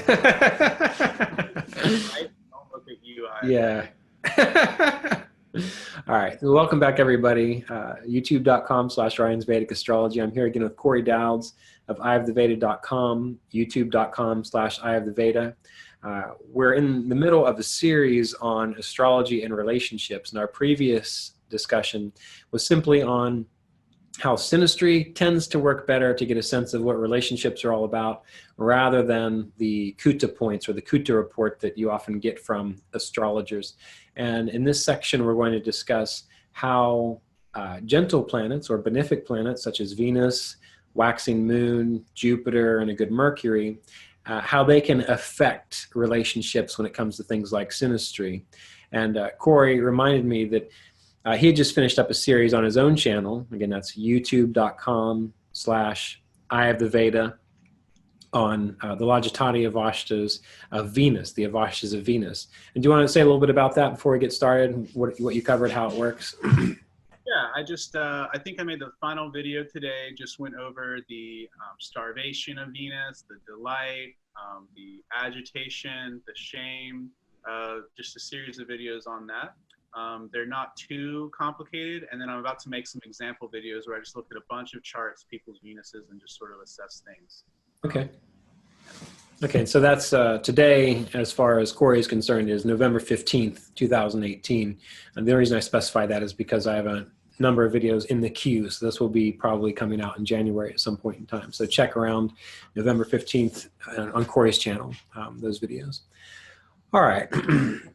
I don't look at you either. Yeah. All right. Well, welcome back, everybody. YouTube.com/Ryan's Vedic Astrology. I'm here again with Corey Dowds of eyeoftheveda.com, YouTube.com/eyeoftheveda. We're in the middle of a series on astrology and relationships, and our previous discussion was simply on how synastry tends to work better to get a sense of what relationships are all about, rather than the Kuta points or the Kuta report that you often get from astrologers. And in this section, we're going to discuss how gentle planets or benefic planets such as Venus, waxing moon, Jupiter, and a good Mercury, how they can affect relationships when it comes to things like synastry. And Corey reminded me that he had just finished up a series on his own channel. Again, that's youtube.com/eyeoftheveda on the Logitati Avashtas of Venus, the Avashtas of Venus. And do you want to say a little bit about that before we get started, what you covered, how it works? Yeah, I think I made the final video today, just went over the starvation of Venus, the delight, the agitation, the shame, just a series of videos on that. They're not too complicated, and then I'm about to make some example videos where I just look at a bunch of charts, people's Venuses, and just sort of assess things. Okay. Okay, so that's today, as far as Corey is concerned, is November 15th, 2018. And the only reason I specify that is because I have a number of videos in the queue, so this will be probably coming out in January at some point in time. So check around November 15th on Corey's channel, those videos. All right,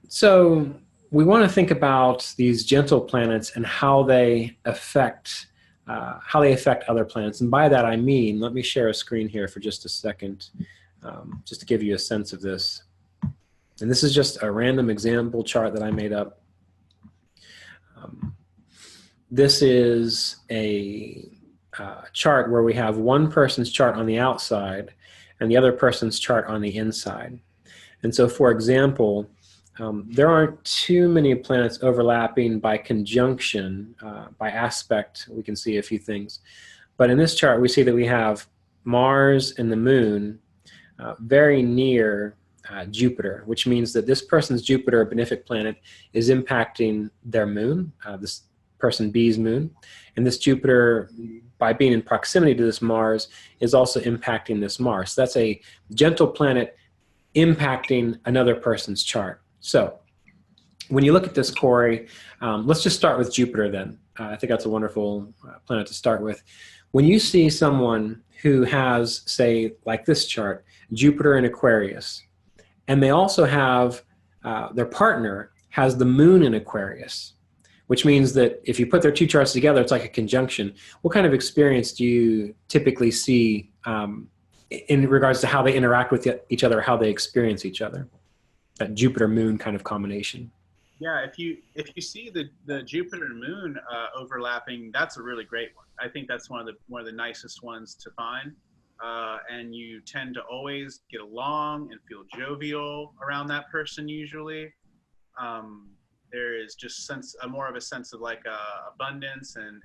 so we want to think about these gentle planets and how they affect other planets. And by that I mean, let me share a screen here for just a second, just to give you a sense of this. And this is just a random example chart that I made up. This is a chart where we have one person's chart on the outside and the other person's chart on the inside. And so, for example, there aren't too many planets overlapping by conjunction, by aspect. We can see a few things. But in this chart, we see that we have Mars and the moon very near Jupiter, which means that this person's Jupiter, a benefic planet, is impacting their moon, this person B's moon. And this Jupiter, by being in proximity to this Mars, is also impacting this Mars. So that's a gentle planet impacting another person's chart. So when you look at this, Corey, let's just start with Jupiter then. I think that's a wonderful planet to start with. When you see someone who has, say, like this chart, Jupiter in Aquarius, and they also have, their partner has the moon in Aquarius, which means that if you put their two charts together, it's like a conjunction. What kind of experience do you typically see in regards to how they interact with each other, how they experience each other? That Jupiter-Moon kind of combination. Yeah, if you see the Jupiter and Moon overlapping, that's a really great one. I think that's one of the nicest ones to find, and you tend to always get along and feel jovial around that person. Usually, there is just more of a sense of like abundance and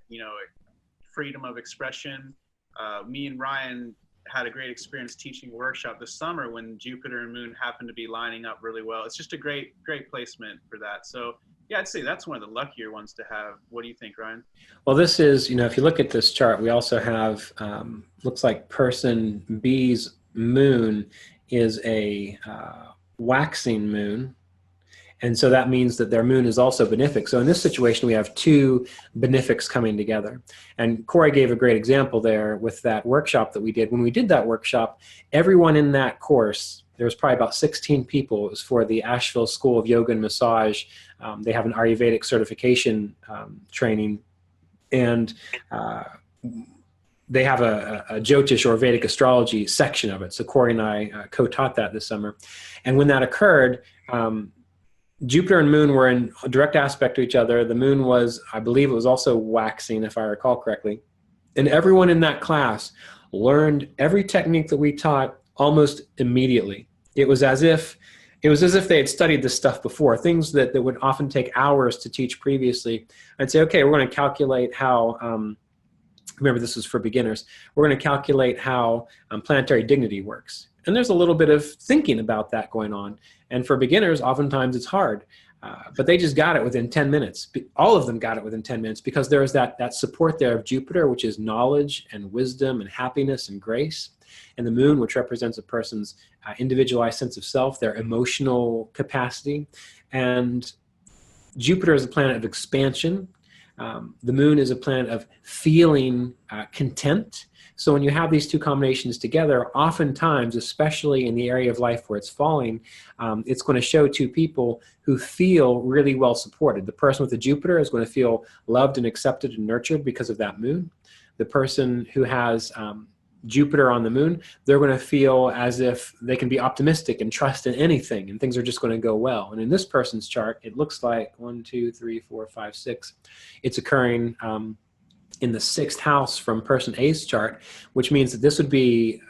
freedom of expression. Me and Ryan had a great experience teaching a workshop this summer when Jupiter and Moon happened to be lining up really well. It's just a great placement for that. So yeah, I'd say that's one of the luckier ones to have. What do you think, Ryan? Well, this is, if you look at this chart, we also have, looks like person B's moon is a waxing moon. And so that means that their moon is also benefic. So in this situation, we have two benefics coming together. And Corey gave a great example there with that workshop that we did. When we did that workshop, everyone in that course, there was probably about 16 people. It was for the Asheville School of Yoga and Massage. They have an Ayurvedic certification training. And they have a Jyotish or Vedic astrology section of it. So Corey and I co-taught that this summer. And when that occurred, Jupiter and Moon were in direct aspect to each other. The Moon was, I believe it was also waxing, if I recall correctly. And everyone in that class learned every technique that we taught almost immediately. It was as if they had studied this stuff before, things that would often take hours to teach previously. I'd say, okay, we're going to calculate how, remember this was for beginners, we're going to calculate how planetary dignity works. And there's a little bit of thinking about that going on. And for beginners, oftentimes it's hard. But they just got it within 10 minutes. All of them got it within 10 minutes because there is that support there of Jupiter, which is knowledge and wisdom and happiness and grace. And the moon, which represents a person's individualized sense of self, their emotional capacity. And Jupiter is a planet of expansion. The moon is a planet of feeling content. So when you have these two combinations together, oftentimes, especially in the area of life where it's falling, it's going to show two people who feel really well supported. The person with the Jupiter is going to feel loved and accepted and nurtured because of that moon. The person who has Jupiter on the moon, they're going to feel as if they can be optimistic and trust in anything and things are just going to go well. And in this person's chart, it looks like 1, 2, 3, 4, 5, 6. It's occurring in the 6th house from person A's chart, which means that this would be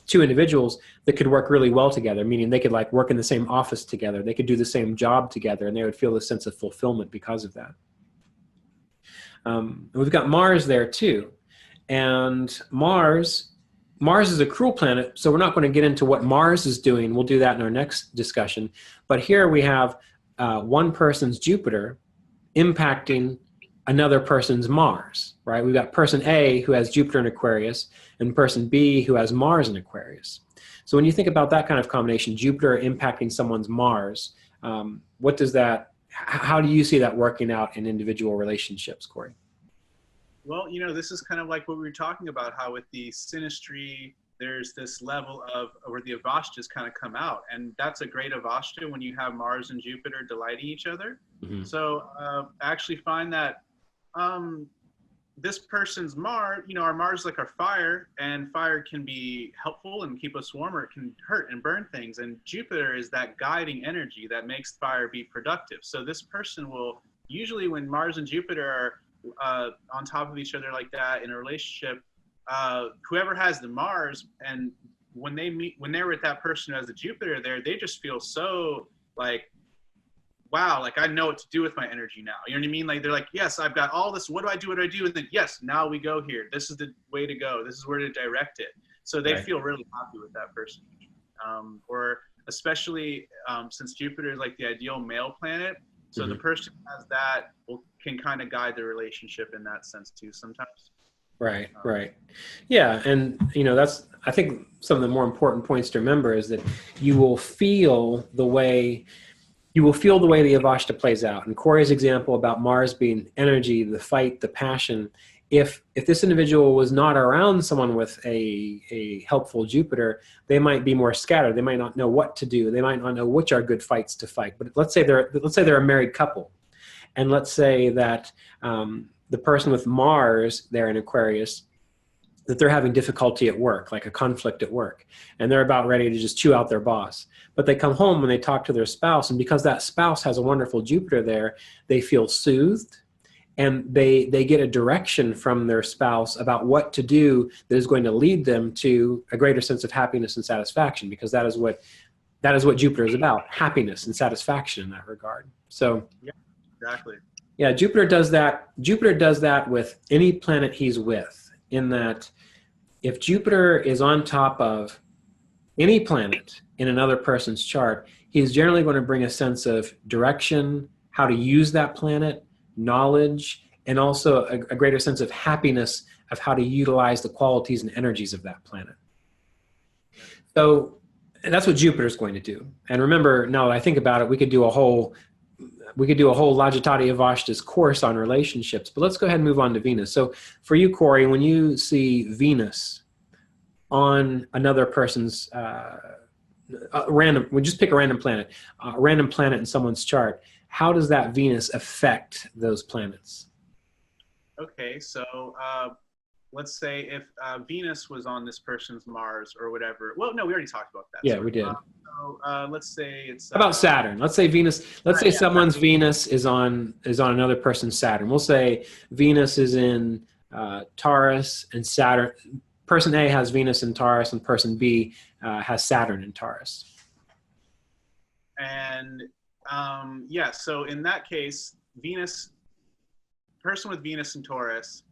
two individuals that could work really well together, meaning they could like work in the same office together. They could do the same job together and they would feel a sense of fulfillment because of that. We've got Mars there too. And Mars is a cruel planet, so we're not going to get into what Mars is doing. We'll do that in our next discussion. But here we have one person's Jupiter impacting another person's Mars, right? We've got person A who has Jupiter in Aquarius and person B who has Mars in Aquarius. So when you think about that kind of combination, Jupiter impacting someone's Mars, how do you see that working out in individual relationships, Corey? Well, this is kind of like what we were talking about, how with the synastry, there's this level of where the avashtas kind of come out. And that's a great avashta when you have Mars and Jupiter delighting each other. Mm-hmm. So I actually find that this person's Mars, our Mars is like our fire, and fire can be helpful and keep us warmer. It can hurt and burn things. And Jupiter is that guiding energy that makes fire be productive. So this person will usually, when Mars and Jupiter are on top of each other like that in a relationship, whoever has the Mars, and when they're with that person who has the Jupiter there, they just feel so like, wow, like I know what to do with my energy now. You know what I mean? Like they're like, yes, I've got all this. What do I do? What do I do? And then yes, now we go here. This is the way to go. This is where to direct it. So they feel really happy with that person. Or especially since Jupiter is like the ideal male planet. So the person who has that can kind of guide the relationship in that sense too sometimes. Right. Yeah. And, that's, I think some of the more important points to remember is that you will feel the way the avashta plays out. And Corey's example about Mars being energy, the fight, the passion, if this individual was not around someone with a helpful Jupiter, they might be more scattered. They might not know what to do. They might not know which are good fights to fight. But let's say they're a married couple. And let's say that the person with Mars there in Aquarius, that they're having difficulty at work, like a conflict at work, and they're about ready to just chew out their boss. But they come home and they talk to their spouse, and because that spouse has a wonderful Jupiter there, they feel soothed, and they get a direction from their spouse about what to do that is going to lead them to a greater sense of happiness and satisfaction, because that is what Jupiter is about, happiness and satisfaction in that regard. So yeah, exactly. Yeah, Jupiter does that. Jupiter does that with any planet he's with, in that if Jupiter is on top of any planet in another person's chart, he's generally going to bring a sense of direction, how to use that planet, knowledge, and also a greater sense of happiness of how to utilize the qualities and energies of that planet. So that's what Jupiter's going to do. And remember, now that I think about it, we could do a whole Lajatati Avashta's course on relationships, but let's go ahead and move on to Venus. So for you, Corey, when you see Venus on another person's we'll just pick a random planet in someone's chart, how does that Venus affect those planets? Okay, so let's say if Venus was on this person's Mars or whatever. Well, no, we already talked about that. Yeah, we did. So let's say it's how about Saturn? Let's say Venus. Let's say someone's Venus is on another person's Saturn. We'll say Venus is in Taurus, and Saturn. Person A has Venus in Taurus, and person B has Saturn in Taurus. And so in that case, person with Venus in Taurus,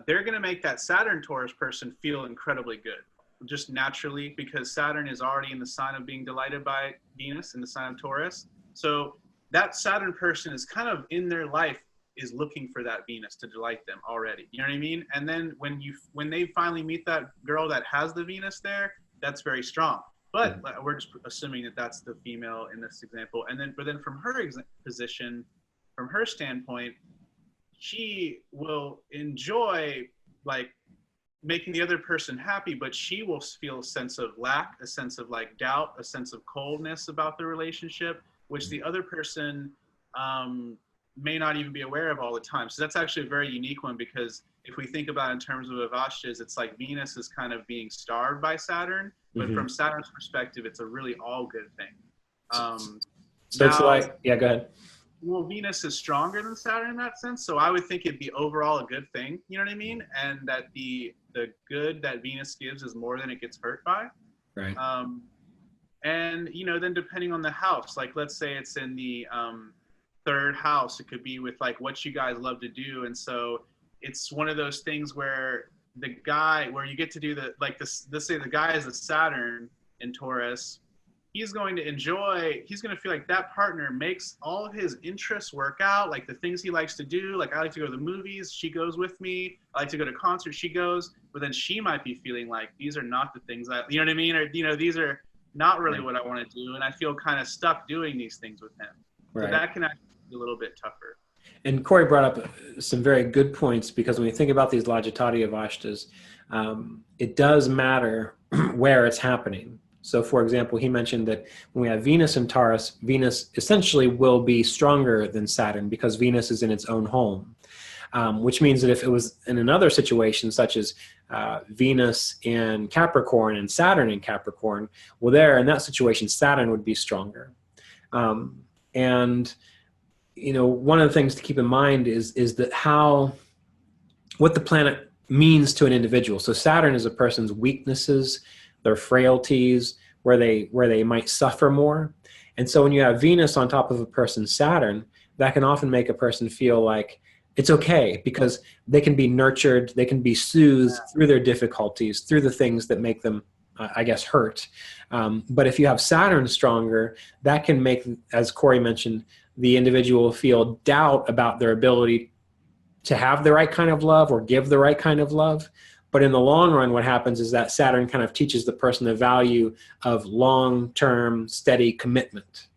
they're going to make that Saturn Taurus person feel incredibly good. just naturally, because Saturn is already in the sign of being delighted by Venus in the sign of Taurus. So that Saturn person is kind of in their life is looking for that Venus to delight them already. You know what I mean? And then when they finally meet that girl that has the Venus there, that's very strong. But we're just assuming that that's the female in this example. And then, but then from her position, from her standpoint, she will enjoy like making the other person happy, but she will feel a sense of lack, a sense of like doubt, a sense of coldness about the relationship, which the other person may not even be aware of all the time. So that's actually a very unique one, because if we think about it in terms of Avashtas, it's like Venus is kind of being starved by Saturn, but from Saturn's perspective, it's a really all good thing. So now, it's like, yeah, go ahead. Well, Venus is stronger than Saturn in that sense, so I would think it'd be overall a good thing, you know what I mean? And that the good that Venus gives is more than it gets hurt by. Right. And, you know, then depending on the house, like let's say it's in the third house, it could be with like what you guys love to do. And so it's one of those things where the guy, where you get to do the, like this, let's say the guy is a Saturn in Taurus, he's going to enjoy, he's going to feel like that partner makes all of his interests work out, like the things he likes to do. Like I like to go to the movies, she goes with me. I like to go to concerts, she goes. But then she might be feeling like these are not the things that, you know what I mean? Or, you know, these are not really what I want to do. And I feel kind of stuck doing these things with him. Right. So that can actually be a little bit tougher. And Corey brought up some very good points, because when we think about these Lajatati Avashtas, it does matter where it's happening. So for example, he mentioned that when we have Venus in Taurus, Venus essentially will be stronger than Saturn because Venus is in its own home, which means that if it was in another situation, such as Venus in Capricorn and Saturn in Capricorn, well, there in that situation, Saturn would be stronger. And you know, one of the things to keep in mind is that what the planet means to an individual. So Saturn is a person's weaknesses, their frailties, where they might suffer more. And so when you have Venus on top of a person's Saturn, that can often make a person feel like it's okay, because they can be nurtured, they can be soothed through their difficulties, through the things that make them, I guess, hurt. But if you have Saturn stronger, that can make, as Corey mentioned, the individual feel doubt about their ability to have the right kind of love or give the right kind of love. But in the long run, what happens is that Saturn kind of teaches the person the value of long-term, steady commitment.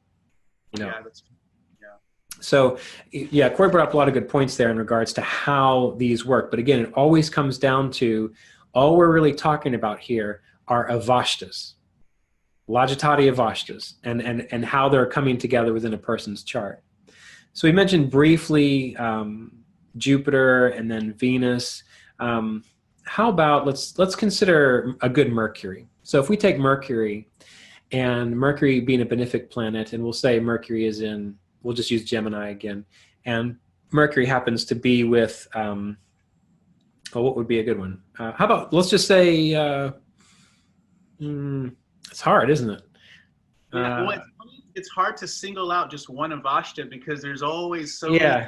You know? Yeah, that's true. Yeah. So, yeah, Corey brought up a lot of good points there in regards to how these work. But again, it always comes down to, all we're really talking about here are Avashtas, Lajatati Avashtas, and how they're coming together within a person's chart. So we mentioned briefly Jupiter and then Venus. How about let's consider a good Mercury. So if we take Mercury, and Mercury being a benefic planet, and we'll say Mercury is in, we'll just use Gemini again, and Mercury happens to be with, what would be a good one? How about, let's just say, it's hard, isn't it? Yeah, well, it's hard to single out just one Avashta, because there's always so many,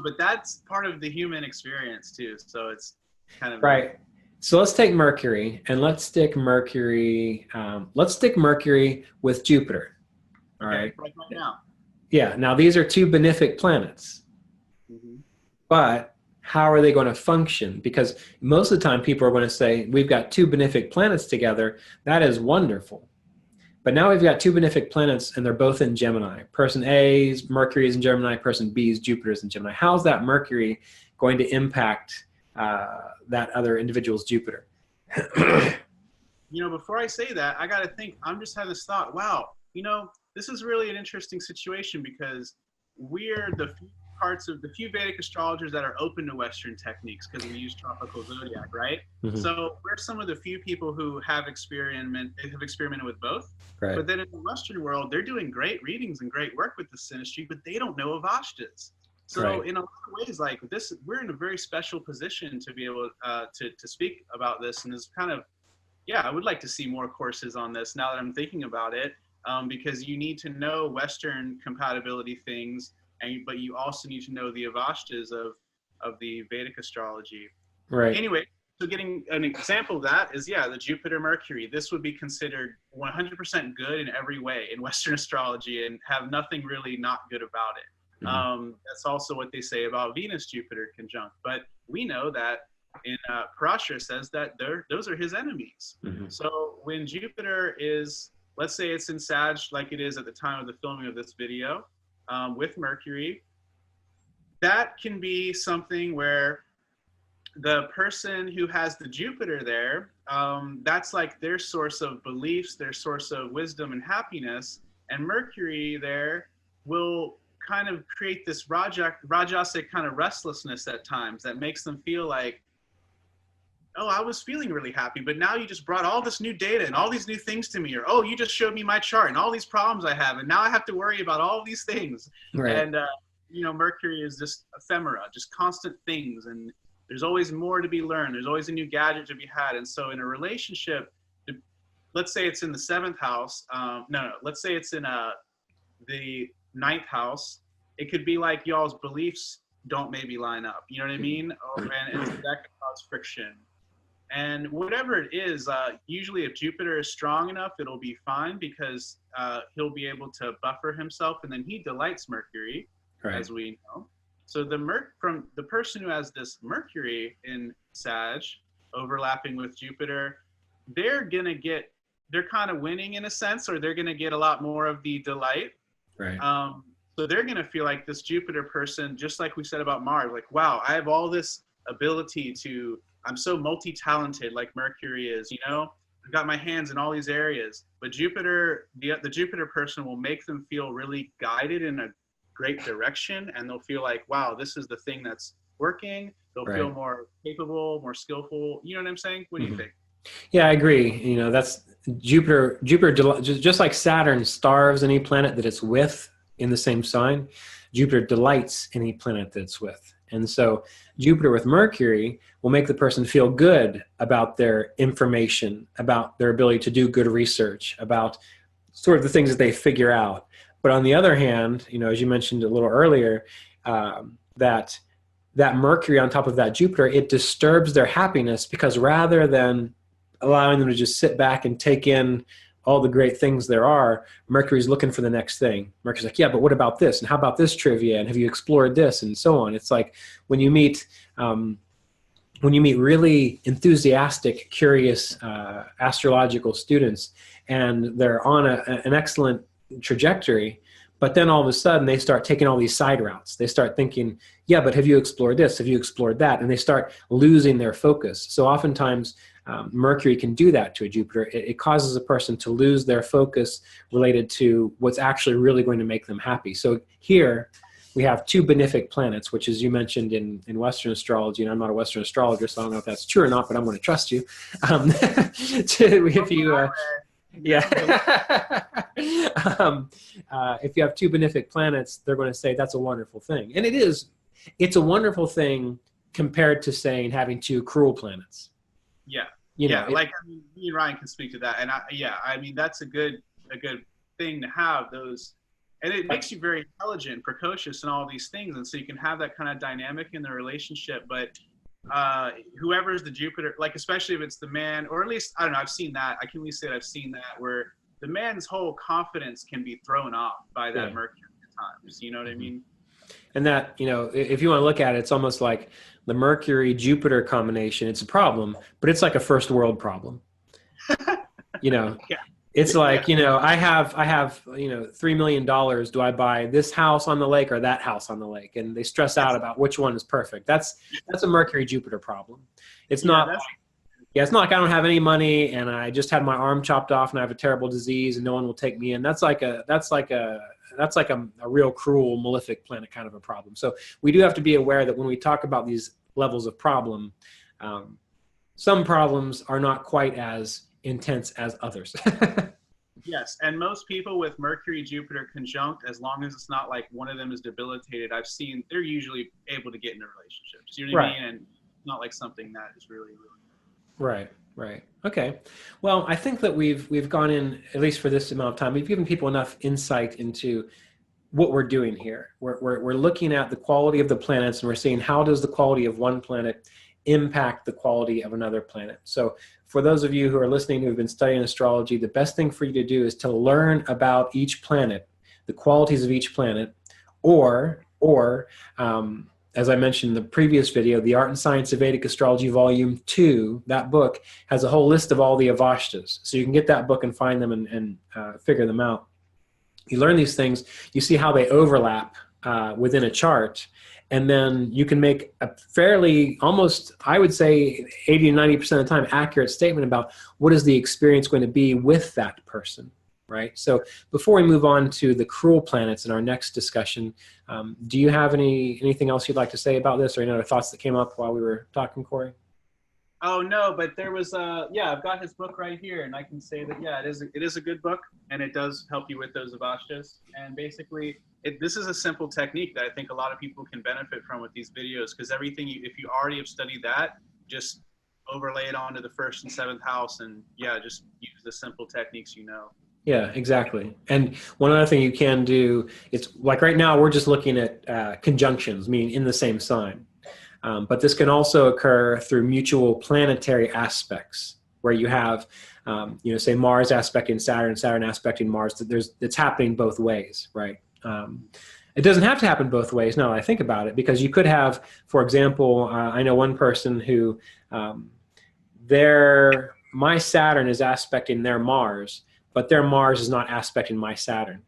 but that's part of the human experience too. So it's kind of right. So let's take Mercury, and let's stick Mercury with Jupiter. All right. Right now. Yeah. Now these are two benefic planets, but how are they going to function? Because most of the time people are going to say, we've got two benefic planets together. That is wonderful. But now we've got two benefic planets, and they're both in Gemini. Person A's Mercury is in Gemini. Person B's Jupiter is in Gemini. How's that Mercury going to impact that other individual's Jupiter? You know, before I say that, I got to think, I'm just having this thought, wow, you know, this is really an interesting situation, because we're the few Vedic astrologers that are open to Western techniques, because we use tropical zodiac, right? So we're some of the few people who have experimented with both. Right. But then in the Western world, they're doing great readings and great work with the synastry, but they don't know Avashtas. So in a lot of ways, like this, we're in a very special position to be able to speak about this. And it's kind of, yeah, I would like to see more courses on this now that I'm thinking about it, because you need to know Western compatibility things, but you also need to know the Avashtas of the Vedic astrology. Right. Anyway, So getting an example of that is, yeah, the Jupiter Mercury. This would be considered 100% good in every way in Western astrology and have nothing really not good about it. That's also what they say about Venus Jupiter conjunct. But we know that in Parashara says that those are his enemies. So when Jupiter is, let's say it's in Sag, like it is at the time of the filming of this video, with Mercury, that can be something where the person who has the Jupiter there, that's like their source of beliefs, their source of wisdom and happiness. And Mercury there will kind of create this Rajasic kind of restlessness at times that makes them feel like, oh, I was feeling really happy, but now you just brought all this new data and all these new things to me, or, oh, you just showed me my chart and all these problems I have, and now I have to worry about all these things. Right. And, you know, Mercury is just ephemera, just constant things, and there's always more to be learned. There's always a new gadget to be had. And so in a relationship, let's say it's in the 7th house. Let's say it's in the 9th house. It could be like y'all's beliefs don't maybe line up. You know what I mean? And that can cause friction. And whatever it is, usually if Jupiter is strong enough, it'll be fine because he'll be able to buffer himself, and then he delights Mercury, as we know. So from the person who has this Mercury in Sag overlapping with Jupiter, they're kind of winning in a sense, or they're gonna get a lot more of the delight. Right. So they're gonna feel like this Jupiter person, just like we said about Mars, like, wow, I have all this ability I'm so multi-talented like Mercury is, you know, I've got my hands in all these areas. But Jupiter, the Jupiter person will make them feel really guided in a great direction, and they'll feel like, wow, this is the thing that's working. They'll feel more capable, more skillful. You know what I'm saying? What do you think? Yeah, I agree. You know, that's Jupiter, just like Saturn starves any planet that it's with in the same sign, Jupiter delights any planet that it's with. And so Jupiter with Mercury will make the person feel good about their information, about their ability to do good research, about sort of the things that they figure out. But on the other hand, you know, as you mentioned a little earlier, that Mercury on top of that Jupiter, it disturbs their happiness, because rather than allowing them to just sit back and take in all the great things there are, Mercury's looking for the next thing. Mercury's like, yeah, but what about this? And how about this trivia? And have you explored this? And so on. It's like when you meet really enthusiastic, curious astrological students, and they're on an excellent trajectory, but then all of a sudden they start taking all these side routes. They start thinking, yeah, but have you explored this? Have you explored that? And they start losing their focus. So oftentimes Mercury can do that to a Jupiter. It causes a person to lose their focus related to what's actually really going to make them happy. So here we have two benefic planets, which, as you mentioned in Western astrology, and I'm not a Western astrologer, so I don't know if that's true or not, but I'm going to trust you. If you have two benefic planets, they're going to say that's a wonderful thing. And it's a wonderful thing compared to saying having two cruel planets. Yeah. Me and Ryan can speak to that. And I mean, that's a good thing to have those, and it makes you very intelligent, precocious, and all these things. And so you can have that kind of dynamic in the relationship. But whoever is the Jupiter, like, especially if it's the man, or at least, I don't know, I've seen that. I can at least say that I've seen that, where the man's whole confidence can be thrown off by that Mercury at times. You know what I mean? And that, you know, if you want to look at it, it's almost like the Mercury-Jupiter combination. It's a problem, but it's like a first world problem. You know, it's like, you know, I have, you know, $3 million. Do I buy this house on the lake or that house on the lake? And they stress out about which one is perfect. That's a Mercury-Jupiter problem. It's not like I don't have any money and I just had my arm chopped off and I have a terrible disease and no one will take me in. That's like a real cruel, malefic planet kind of a problem. So we do have to be aware that when we talk about these levels of problem, some problems are not quite as intense as others. Yes, and most people with Mercury Jupiter conjunct, as long as it's not like one of them is debilitated, I've seen they're usually able to get into relationships. You know what I mean? And it's not like something that is really right. Okay. Well, I think that we've gone in, at least for this amount of time, we've given people enough insight into what we're doing here. We're looking at the quality of the planets, and we're seeing how does the quality of one planet impact the quality of another planet. So for those of you who are listening who have been studying astrology, the best thing for you to do is to learn about each planet, the qualities of each planet, or as I mentioned in the previous video, The Art and Science of Vedic Astrology Volume 2, that book has a whole list of all the Avashtas. So you can get that book and find them and figure them out. You learn these things, you see how they overlap within a chart, and then you can make a fairly, almost, I would say 80 to 90% of the time, accurate statement about what is the experience going to be with that person, right? So before we move on to the cruel planets in our next discussion, do you have anything else you'd like to say about this, or any other thoughts that came up while we were talking, Corey? Oh no, but there was yeah, I've got his book right here, and I can say that yeah, it is a good book, and it does help you with those avashtas. And basically, this is a simple technique that I think a lot of people can benefit from with these videos, because everything if you already have studied that, just overlay it onto the 1st and 7th house, and yeah, just use the simple techniques you know. Yeah, exactly. And one other thing you can do, it's like right now we're just looking at conjunctions, meaning in the same sign. But this can also occur through mutual planetary aspects, where you have, say Mars aspecting Saturn, Saturn aspecting Mars. It's happening both ways, right? It doesn't have to happen both ways now that I think about it, because you could have, for example, I know one person who my Saturn is aspecting their Mars, but their Mars is not aspecting my Saturn.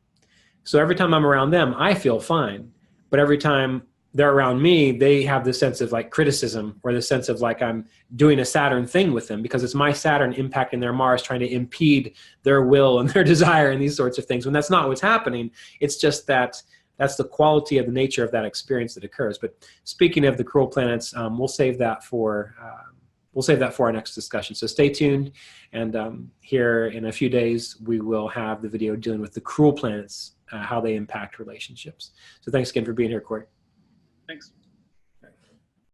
So every time I'm around them, I feel fine. But every time they're around me, they have this sense of like criticism, or the sense of like I'm doing a Saturn thing with them, because it's my Saturn impacting their Mars, trying to impede their will and their desire and these sorts of things. When that's not what's happening, it's just that that's the quality of the nature of that experience that occurs. But speaking of the cruel planets, we'll save that for our next discussion. So stay tuned, and here in a few days we will have the video dealing with the cruel planets, how they impact relationships. So thanks again for being here, Corey. Thanks.